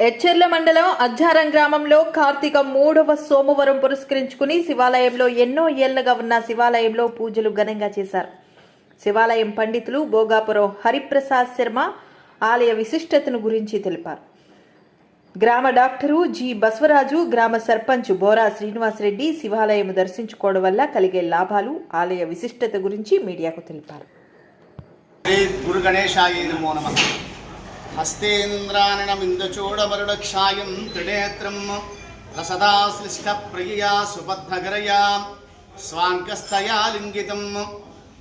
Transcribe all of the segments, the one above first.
ఎచ్చెర్ల మండలం అజ్జారం గ్రామంలో కార్తీక 3వ సోమవారం పురస్కరించుకుని శివాలయంలో ఎన్నో ఏళ్లుగా ఉన్న శివాలయంలో పూజలు ఘనంగా చేశారు. శివాలయం పండితులు భోగాపురం హరిప్రసాద్ శర్మ ఆలయ విశిష్టతను గురించి తెలిపారు. గ్రామ డాక్టరు జి బసవరాజు, గ్రామ సర్పంచ్ బోరా శ్రీనివాసరెడ్డి శివాలయం దర్శించుకోవడం వల్ల కలిగే లాభాలు, ఆలయ విశిష్టత గురించి మీడియాకు తెలిపారు. గురు గణేశాయ నమో నమః. హస్తేంద్రాణమిందుచూడమరుడఛాయం త్రినేత్రం రసదాశ్లిష్టప్రియయా సుబద్ధగరయా స్వాంకస్తయా లింగితం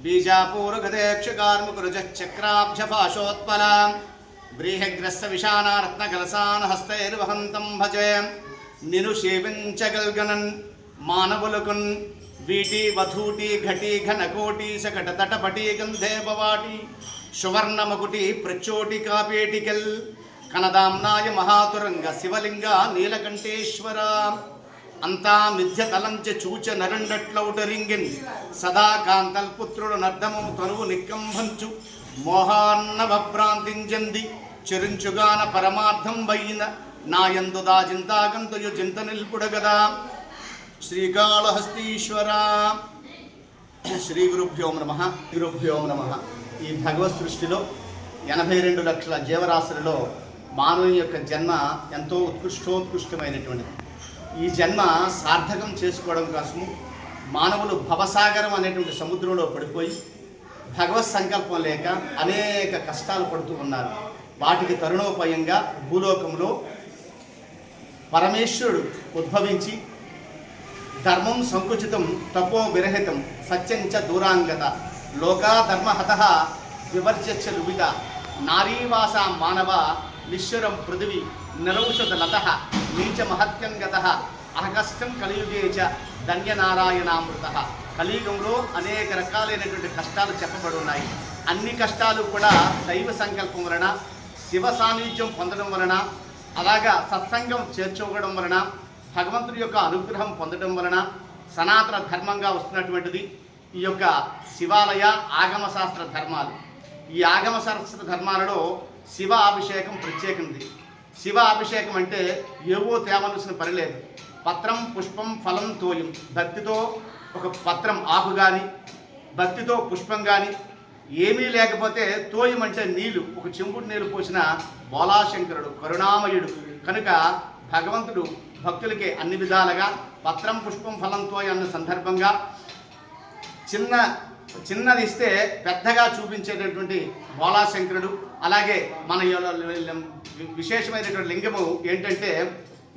బీజాపూరగదేక్షకార్ముకురుజచక్రాబ్జపాశోత్పలా వ్రీహగ్రస్త విషానారత్నకలసాన్ హస్తైర్వహంతం భజే నిను సేవించగల్గనన్ మానవులకున్ వీటి వధూటి ఘటి ఘనకోటి శకట తటపటి గంధే భవాటి సువర్ణమకుటి ప్రచోటి కాపేటికల్ కనదాంనాయ మహాతురంగ శివలింగ నీలకంఠేశ్వర అంతా మిథ్యతలంచ చూచ నరుండట్లౌటరింగిన్ సదా కాంతల్పుత్రుడు నర్దము తనువు నిక్కంభంచు మోహాన్నభ్రాంతింజంది చెరించుగాన పరమార్థం వైన నాయందు దాజింతాగంతయు చింత నిల్పుడగదా శ్రీకాళహస్తీశ్వర. శ్రీ గురుభ్యో నమః. గురుభ్యో నమః. ఈ భగవత్ సృష్టిలో 82 లక్షల జీవరాశులలో మానవుని యొక్క జన్మ ఎంతో ఉత్కృష్టమైనటువంటిది. ఈ జన్మ సార్థకం చేసుకోవడం కోసము మానవులు భవసాగరం అనేటువంటి సముద్రంలో పడిపోయి భగవత్ సంకల్పం లేక అనేక కష్టాలు పడుతూ ఉన్నారు. వాటికి తరుణోపాయంగా భూలోకంలో పరమేశ్వరుడు ఉద్భవించి ధర్మం సంకుచితం తపో విరహితం సత్యంచ దూరాంగత లోకా ధర్మహత వివర్జ్య లువిత నారీవాస మానవ నిశ్వరం పృథివి నిరౌషధ లత నీచ మహత్యంగత అహకష్టం కలియుగే చ ధన్యనారాయణామృత. కలియుగంలో అనేక రకాలైనటువంటి కష్టాలు చెప్పబడి ఉన్నాయి. అన్ని కష్టాలు కూడా దైవ సంకల్పం వలన, శివ సాన్నిధ్యం పొందడం వలన, అలాగా సత్సంగం చేర్చుకోవడం వలన, భగవంతుడి యొక్క అనుగ్రహం పొందడం వలన సనాతన ధర్మంగా వస్తున్నటువంటిది ఈ యొక్క శివాలయ ఆగమ శాస్త్ర ధర్మాలు. ఈ ఆగమ శాస్త్ర ధర్మాలలో శివ అభిషేకం ప్రత్యేకమైనది. శివ అభిషేకం అంటే ఏవో తేవలసిన పని లేదు. పత్రం పుష్పం ఫలం తోయం. భక్తితో ఒక పత్రం ఆకు కానీ, భక్తితో పుష్పం కానీ, ఏమీ లేకపోతే తోయం అంటే నీళ్లు, ఒక చెంబుడు నీళ్లు పోసిన బోలాశంకరుడు కరుణామయుడు కనుక భగవంతుడు భక్తులకి అన్ని విధాలుగా పత్రం పుష్పం ఫలంతో అన్న సందర్భంగా చిన్నది ఇస్తే పెద్దగా చూపించేటటువంటి బోలాశంకరుడు. అలాగే మన విశేషమైనటువంటి లింగము ఏంటంటే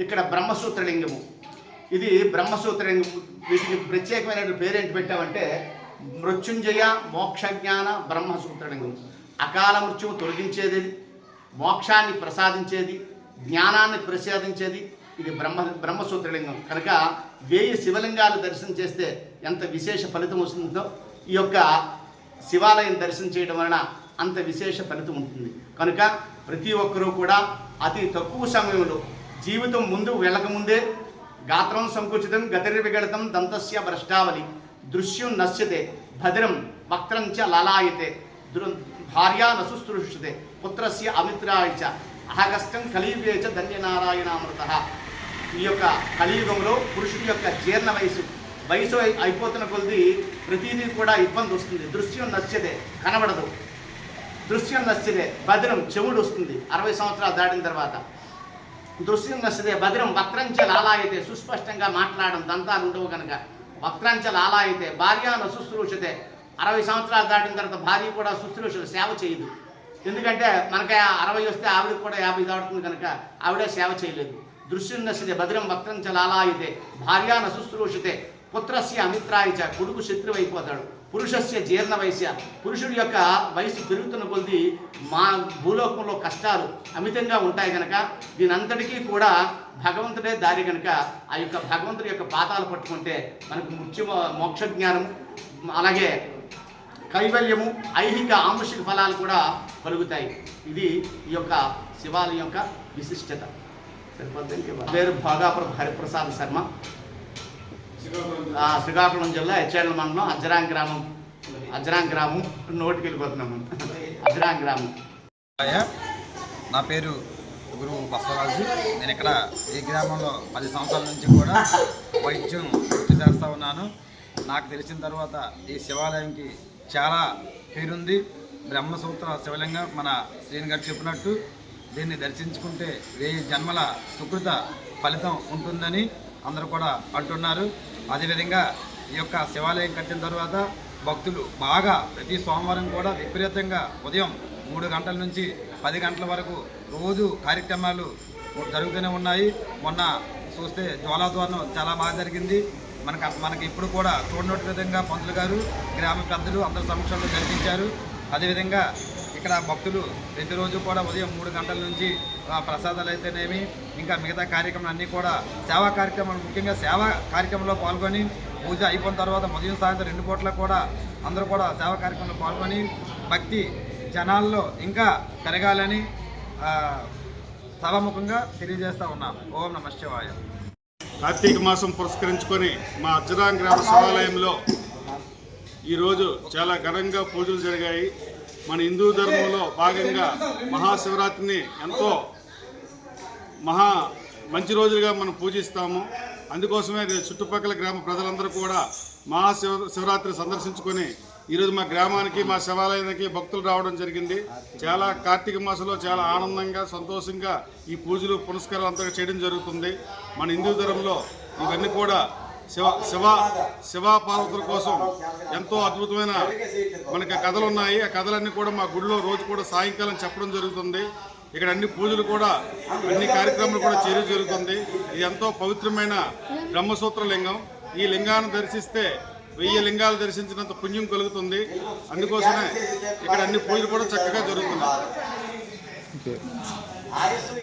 ఇక్కడ బ్రహ్మసూత్ర లింగము. ఇది బ్రహ్మసూత్ర లింగము. వీటికి ప్రత్యేకమైనటువంటి పేరేంటి పెట్టామంటే మృత్యుంజయ మోక్షజ్ఞాన బ్రహ్మసూత్ర లింగము. అకాల మృత్యువు తొలగించేది, మోక్షాన్ని ప్రసాదించేది, జ్ఞానాన్ని ప్రసాదించేది ఇది బ్రహ్మసూత్రలింగం. కనుక 1000 శివలింగాలు దర్శనం చేస్తే ఎంత విశేష ఫలితం వస్తుందో ఈ యొక్క శివాలయం దర్శనం చేయడం వలన అంత విశేష ఫలితం ఉంటుంది. కనుక ప్రతి ఒక్కరూ కూడా అతి తక్కువ సమయంలో జీవితం ముందు వెళ్ళకముందే గాత్రం సంకుచితం గతిర్విగళితం దంతస్య భ్రష్టావలి దృశ్యం నశ్యతే భద్రం వక్త్రం చ లలాయతే భార్యా నశుశ్రూషతే పుత్రస్య అమిత్రాయ చ అహగష్టం కలియుగే చ ధన్యనారాయణామృత. ఈ యొక్క కలియుగంలో పురుషుడి యొక్క జీర్ణ వయసు అయిపోతున్న కొద్ది ప్రతిదీ కూడా ఇబ్బంది వస్తుంది. దృశ్యం నశ్యతే కనబడదు, దృశ్యం నశ్యతే భద్రం చెవుడు వస్తుంది 60 సంవత్సరాలు దాటిన తర్వాత. దృశ్యం నశ్యతే భద్రం వక్త్రంచ లాలాయతే సుస్పష్టంగా మాట్లాడడం, దంతాలు ఉండవు కనుక వక్త్రంచ లాలాయతే భార్య నశుశ్రూషతే 60 సంవత్సరాలు దాటిన తర్వాత భార్య కూడా శుశ్రూషలు సేవ చేయదు. ఎందుకంటే మనకి 60 వస్తే ఆవిడకి కూడా 50 దాటుతుంది కనుక ఆవిడే సేవ చేయలేదు. దృశ్యం నశ్యతే భద్రం వక్త్రంచ లాలాయతే భార్యా నశుశ్రూషతే పుత్రస్య అమిత్రాయ చ కొడుకు శత్రువు అయిపోతాడు. పురుషస్య జీర్ణ వయస్య పురుషుడి యొక్క వయసు పెరుగుతున్న కొద్ది భూలోకంలో కష్టాలు అమితంగా ఉంటాయి కనుక దీనంతటికీ కూడా భగవంతుడే దారి కనుక ఆ యొక్క భగవంతుడి యొక్క పాదాలు పట్టుకుంటే మనకు మోక్ష జ్ఞానం, అలాగే కైవల్యము, ఐహిక ఆముషిక ఫలాలు కూడా కలుగుతాయి. ఇది ఈ యొక్క శివాలయం యొక్క విశిష్టత. పేరు భోగాపురం హరిప్రసాద్ శర్మ, శ్రీకాకుళం జిల్లా ఎచ్చెర్ల మండలం అజ్జరాం గ్రామం నోటికి వెళ్ళిపోతున్నాము. అజ్జరాం గ్రామం. నా పేరు గురువు బసవరాజు. నేను ఇక్కడ ఈ గ్రామంలో 10 సంవత్సరాల నుంచి కూడా వైద్యం వృత్తి చేస్తూ ఉన్నాను. నాకు తెలిసిన తర్వాత ఈ శివాలయంకి చాలా పేరుంది. బ్రహ్మసూత్ర శివలింగం మన శ్రీని గారు చెప్పినట్టు దీన్ని దర్శించుకుంటే 1000 జన్మల సుకృత ఫలితం ఉంటుందని అందరూ కూడా అంటున్నారు. అదేవిధంగా ఈ యొక్క శివాలయం కట్టిన తర్వాత భక్తులు బాగా ప్రతి సోమవారం కూడా విపరీతంగా ఉదయం 3 గంటల నుంచి 10 గంటల వరకు రోజు కార్యక్రమాలు జరుగుతూనే ఉన్నాయి. మొన్న చూస్తే జ్వాలాద్వారం చాలా బాగా జరిగింది. మనకి ఇప్పుడు కూడా చూడనట్టు విధంగా పంతులు గారు, గ్రామ పెద్దలు అందరి సమక్షంలో జరిపించారు. అదేవిధంగా ఇక్కడ భక్తులు ప్రతిరోజు కూడా ఉదయం 3 గంటల నుంచి ప్రసాదాలు అయితేనేమి ఇంకా మిగతా కార్యక్రమాలు అన్నీ కూడా సేవా కార్యక్రమాలు, ముఖ్యంగా సేవా కార్యక్రమంలో పాల్గొని పూజ అయిపోయిన తర్వాత ఉదయం సాయంత్రం 2 పూటలకు కూడా అందరూ కూడా సేవా కార్యక్రమంలో పాల్గొని భక్తి జనాల్లో ఇంకా పెరగాలని సభాముఖంగా తెలియజేస్తూ ఉన్నాం. ఓం నమః శివాయ. కార్తీక మాసం పురస్కరించుకొని మా అజ్జరాం గ్రామ శివాలయంలో ఈరోజు చాలా ఘనంగా పూజలు జరిగాయి. మన హిందూ ధర్మంలో భాగంగా మహాశివరాత్రిని ఎంతో మంచి రోజులుగా మనం పూజిస్తాము. అందుకోసమే చుట్టుపక్కల గ్రామ ప్రజలందరూ కూడా మహాశివరాత్రి సందర్శించుకొని ఈరోజు మా గ్రామానికి, మా శివాలయానికి భక్తులు రావడం జరిగింది. చాలా కార్తీక మాసంలో చాలా ఆనందంగా, సంతోషంగా ఈ పూజలు పునస్కారాలు అంతా చేయడం జరుగుతుంది. మన హిందూ ధర్మంలో ఇవన్నీ కూడా శివ పార్వతుల కోసం ఎంతో అద్భుతమైన మనకి కథలు ఉన్నాయి. ఆ కథలన్నీ కూడా మా గుడిలో రోజు కూడా సాయంకాలం చెప్పడం జరుగుతుంది. ఇక్కడ అన్ని పూజలు కూడా, అన్ని కార్యక్రమాలు కూడా చేయడం జరుగుతుంది. ఇది ఎంతో పవిత్రమైన బ్రహ్మసూత్ర లింగం. ఈ లింగాన్ని దర్శిస్తే 1000 లింగాలు దర్శించినంత పుణ్యం కలుగుతుంది. అందుకోసమే ఇక్కడ అన్ని పూజలు కూడా చక్కగా జరుగుతున్నాయి.